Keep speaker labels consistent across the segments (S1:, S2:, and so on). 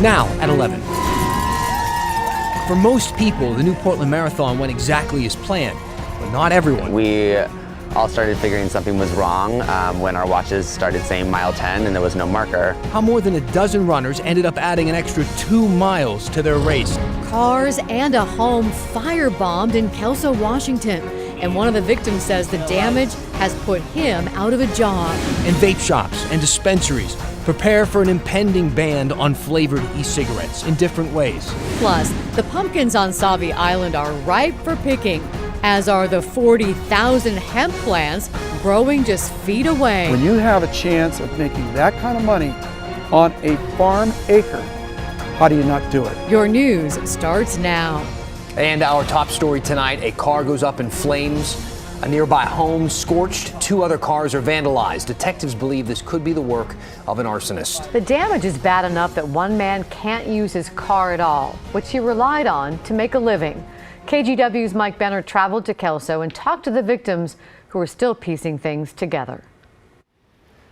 S1: Now at 11. For most people, the new Portland Marathon went exactly as planned, but not everyone.
S2: We all started figuring something was wrong when our watches started saying mile 10 and there was no marker.
S1: How more than a dozen runners ended up adding an extra 2 miles to their race.
S3: Cars and a home firebombed in Kelso, Washington. And one of the victims says the damage has put him out of a job.
S1: And vape shops and dispensaries prepare for an impending ban on flavored e-cigarettes in different ways.
S3: Plus, the pumpkins on Sauvie Island are ripe for picking, as are the 40,000 hemp plants growing just feet away.
S4: When you have a chance of making that kind of money on a farm acre, how do you not do it?
S3: Your news starts now.
S1: And our top story tonight, a car goes up in flames, a nearby home scorched, 2 other cars are vandalized. Detectives believe this could be the work of an arsonist.
S5: The damage is bad enough that one man can't use his car at all, which he relied on to make a living. KGW's Mike Benner traveled to Kelso and talked to the victims who are still piecing things together.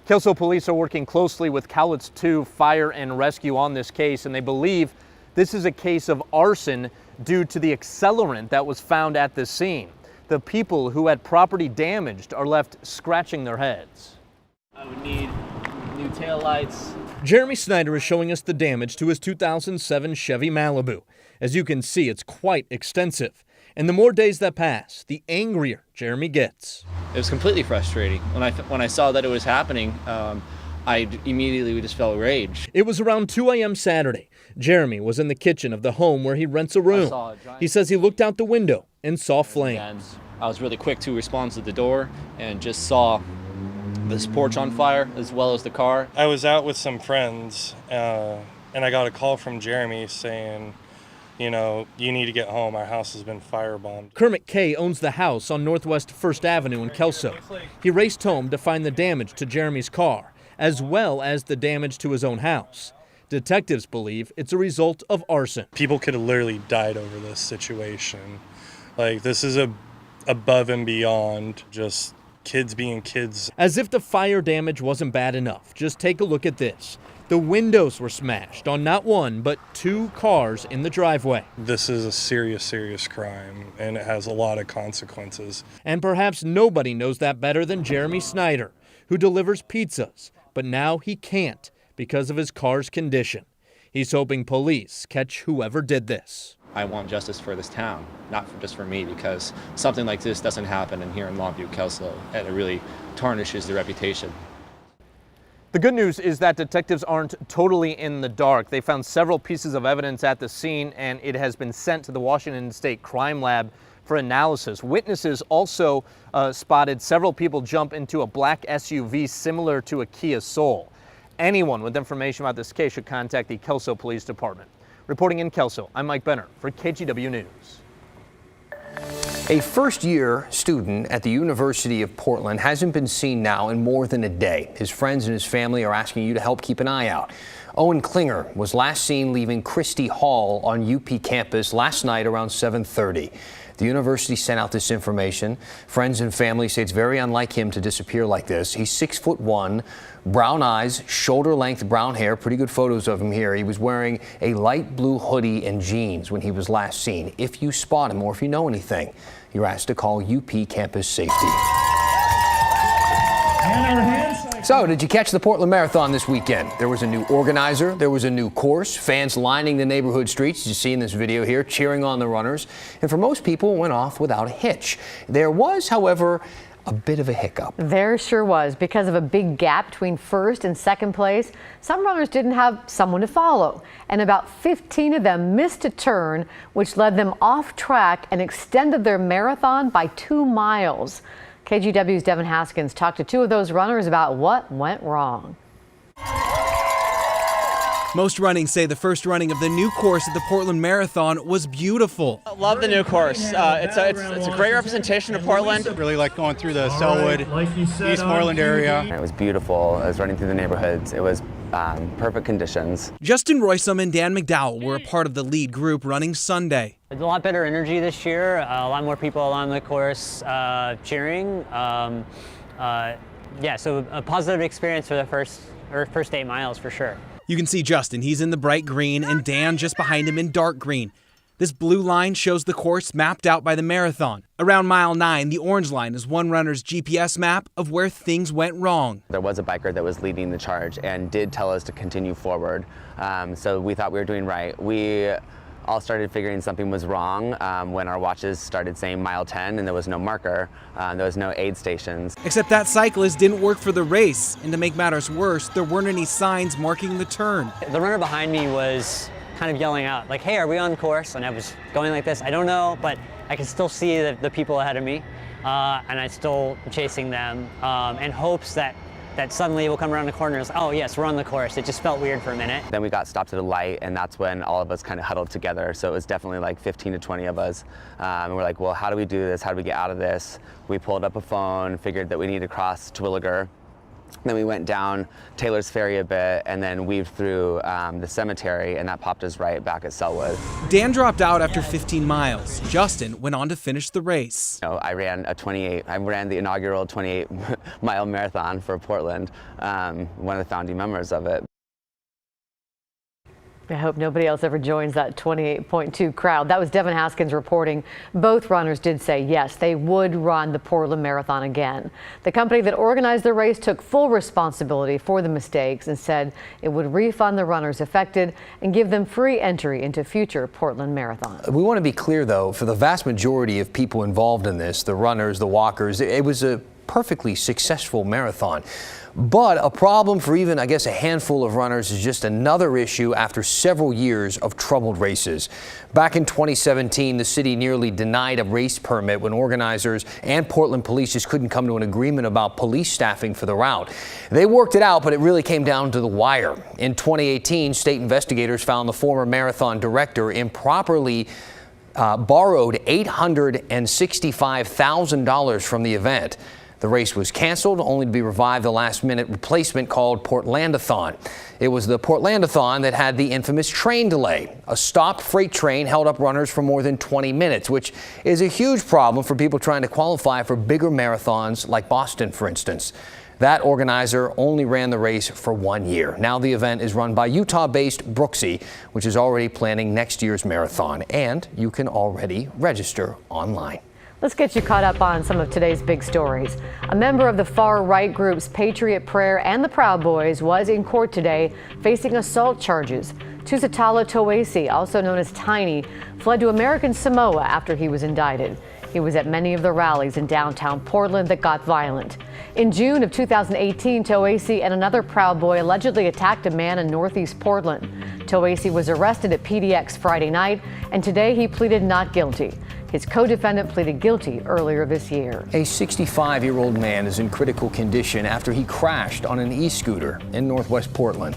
S6: Kelso police are working closely with Cowlitz 2 Fire and Rescue on this case, and they believe this is a case of arson due to the accelerant that was found at the scene. The people who had property damaged are left scratching their heads.
S7: I would need new taillights.
S6: Jeremy Snyder is showing us the damage to his 2007 Chevy Malibu. As you can see, it's quite extensive. And the more days that pass, the angrier Jeremy gets.
S7: It was completely frustrating. When I saw that it was happening, I immediately just felt rage.
S6: It was around 2 a.m. Saturday. Jeremy was in the kitchen of the home where he rents a room. He says he looked out the window and saw flames.
S7: And I was really quick to respond to the door and just saw this porch on fire as well as the car.
S8: I was out with some friends and I got a call from Jeremy saying, you know, you need to get home. Our house has been firebombed.
S6: Kermit Kay owns the house on Northwest 1st Avenue in Kelso. He raced home to find the damage to Jeremy's car, as well as the damage to his own house. Detectives believe it's a result of arson.
S8: People could have literally died over this situation. Like, this is above and beyond just kids being kids.
S6: As if the fire damage wasn't bad enough, just take a look at this. The windows were smashed on not 1, but 2 cars in the driveway.
S8: This is a serious, serious crime, and it has a lot of consequences.
S6: And perhaps nobody knows that better than Jeremy Snyder, who delivers pizzas, but now he can't because of his car's condition. He's hoping police catch whoever did this.
S7: I want justice for this town, not just for me, because something like this doesn't happen in here in Longview, Kelso, and it really tarnishes the reputation.
S6: The good news is that detectives aren't totally in the dark. They found several pieces of evidence at the scene, and it has been sent to the Washington State Crime Lab for analysis. Witnesses also spotted several people jump into a black SUV similar to a Kia Soul. Anyone with information about this case should contact the Kelso Police Department. Reporting in Kelso, I'm Mike Benner for KGW News.
S1: A first-year student at the University of Portland hasn't been seen now in more than a day. His friends and his family are asking you to help keep an eye out. Owen Klinger was last seen leaving Christie Hall on UP campus last night around 7:30. The university sent out this information. Friends and family say it's very unlike him to disappear like this. He's 6'1", brown eyes, shoulder-length brown hair. Pretty good photos of him here. He was wearing a light blue hoodie and jeans when he was last seen. If you spot him or if you know anything, you're asked to call UP Campus Safety. So, did you catch the Portland Marathon this weekend? There was a new organizer, there was a new course, fans lining the neighborhood streets, as you see in this video here, cheering on the runners. And for most people, it went off without a hitch. There was, however, a bit of a hiccup.
S5: There sure was. Because of a big gap between first and second place, some runners didn't have someone to follow. And about 15 of them missed a turn, which led them off track and extended their marathon by 2 miles. KGW's Devin Haskins talked to 2 of those runners about what went wrong.
S9: Most running say the first running of the new course at the Portland Marathon was beautiful.
S10: I love the new course. It's a great representation of Portland.
S11: Really like going through the Selwood, Eastmoreland area.
S2: It was beautiful. I was running through the neighborhoods. It was perfect conditions.
S9: Justin Roysum and Dan McDowell were a part of the lead group running Sunday.
S12: It's a lot better energy this year, a lot more people along the course cheering. Yeah, so a positive experience for the first 8 miles for sure.
S9: You can see Justin, he's in the bright green, and Dan just behind him in dark green. This blue line shows the course mapped out by the marathon. Around mile 9, the orange line is one runner's GPS map of where things went wrong.
S2: There was a biker that was leading the charge and did tell us to continue forward. So we thought we were doing right. We all started figuring something was wrong when our watches started saying mile 10 and there was no marker, there was no aid stations.
S9: Except that cyclist didn't work for the race, and to make matters worse, there weren't any signs marking the turn.
S12: The runner behind me was kind of yelling out, like, hey, are we on course? And I was going like this, I don't know, but I can still see the people ahead of me, and I still am chasing them in hopes that suddenly we'll come around the corner and oh yes, we're on the course. It just felt weird for a minute.
S2: Then we got stopped at a light, and that's when all of us kind of huddled together. So it was definitely like 15 to 20 of us. And we're like, well, how do we do this? How do we get out of this? We pulled up a phone, figured that we need to cross Terwilliger. Then we went down Taylor's Ferry a bit and then weaved through the cemetery, and that popped us right back at Selwood.
S9: Dan dropped out after 15 miles. Justin went on to finish the race.
S2: I ran the inaugural 28-mile marathon for Portland, one of the founding members of it.
S5: I hope nobody else ever joins that 28.2 crowd. That was Devin Haskins reporting. Both runners did say yes, they would run the Portland Marathon again. The company that organized the race took full responsibility for the mistakes and said it would refund the runners affected and give them free entry into future Portland marathons.
S1: We want to be clear, though, for the vast majority of people involved in this, the runners, the walkers, it was a perfectly successful marathon. But a problem for even, I guess, a handful of runners is just another issue after several years of troubled races. Back in 2017, the city nearly denied a race permit when organizers and Portland police just couldn't come to an agreement about police staffing for the route. They worked it out, but it really came down to the wire. In 2018, state investigators found the former marathon director improperly borrowed $865,000 from the event. The race was canceled, only to be revived the last-minute replacement called Portlandathon. It was the Portlandathon that had the infamous train delay. A stopped freight train held up runners for more than 20 minutes, which is a huge problem for people trying to qualify for bigger marathons like Boston, for instance. That organizer only ran the race for 1 year. Now the event is run by Utah-based Brooksy, which is already planning next year's marathon, and you can already register online.
S5: Let's get you caught up on some of today's big stories. A member of the far-right groups Patriot Prayer and the Proud Boys was in court today facing assault charges. Tusitala Toesi, also known as Tiny, fled to American Samoa after he was indicted. He was at many of the rallies in downtown Portland that got violent. In June of 2018, Toesi and another Proud Boy allegedly attacked a man in Northeast Portland. Toesi was arrested at PDX Friday night, and today he pleaded not guilty. His co-defendant pleaded guilty earlier this year.
S1: A 65-year-old man is in critical condition after he crashed on an e-scooter in Northwest Portland.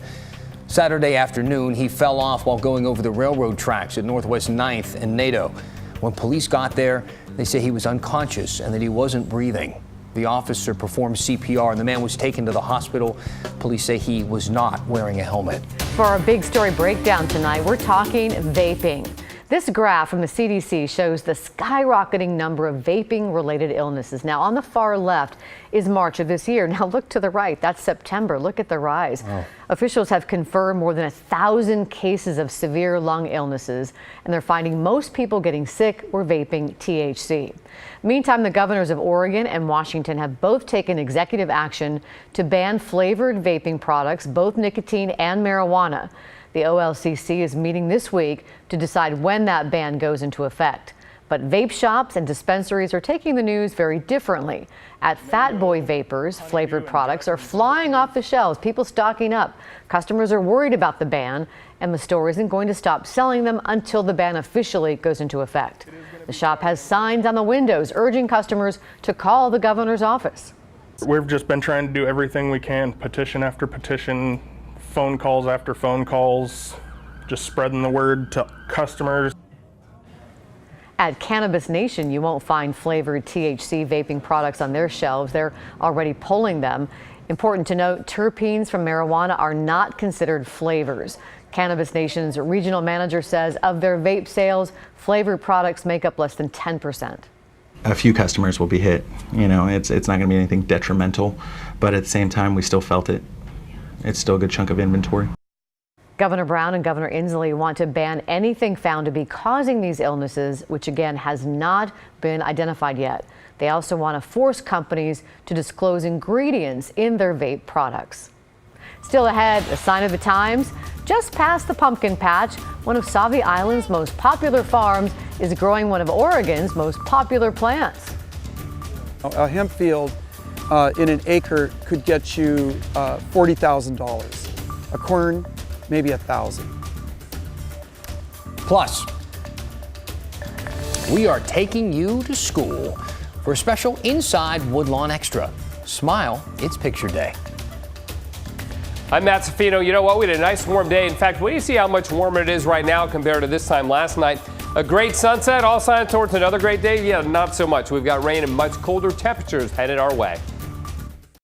S1: Saturday afternoon, he fell off while going over the railroad tracks at Northwest 9th and NATO. When police got there, they say he was unconscious and that he wasn't breathing. The officer performed CPR and the man was taken to the hospital. Police say he was not wearing a helmet.
S5: For our big story breakdown tonight, we're talking vaping. This graph from the CDC shows the skyrocketing number of vaping-related illnesses. Now, on the far left is March of this year. Now, look to the right. That's September. Look at the rise. Oh. Officials have confirmed more than 1,000 cases of severe lung illnesses, and they're finding most people getting sick were vaping THC. Meantime, the governors of Oregon and Washington have both taken executive action to ban flavored vaping products, both nicotine and marijuana. The OLCC is meeting this week to decide when that ban goes into effect. But vape shops and dispensaries are taking the news very differently. At Fat Boy Vapors, flavored products are flying off the shelves, people stocking up. Customers are worried about the ban, and the store isn't going to stop selling them until the ban officially goes into effect. The shop has signs on the windows urging customers to call the governor's office.
S8: We've just been trying to do everything we can, petition after petition, phone calls after phone calls, just spreading the word to customers.
S5: At Cannabis Nation, you won't find flavored THC vaping products on their shelves. They're already pulling them. Important to note, terpenes from marijuana are not considered flavors. Cannabis Nation's regional manager says of their vape sales, flavored products make up less than 10%.
S13: A few customers will be hit. It's not going to be anything detrimental, but at the same time, we still felt it. It's still a good chunk of inventory.
S5: Governor Brown and Governor Inslee want to ban anything found to be causing these illnesses, which again has not been identified yet. They also want to force companies to disclose ingredients in their vape products. Still ahead, a sign of the times. Just past the pumpkin patch, one of Sauvie Island's most popular farms is growing one of Oregon's most popular plants.
S4: A hemp field in an acre could get you $40,000. A corn, maybe $1,000.
S1: Plus, we are taking you to school for a special Inside Woodlawn Extra. Smile, it's picture day.
S14: I'm Matt Safino. You know what? We had a nice warm day. In fact, wait to see how much warmer it is right now compared to this time last night. A great sunset, all signs towards another great day. Yeah, not so much. We've got rain and much colder temperatures headed our way.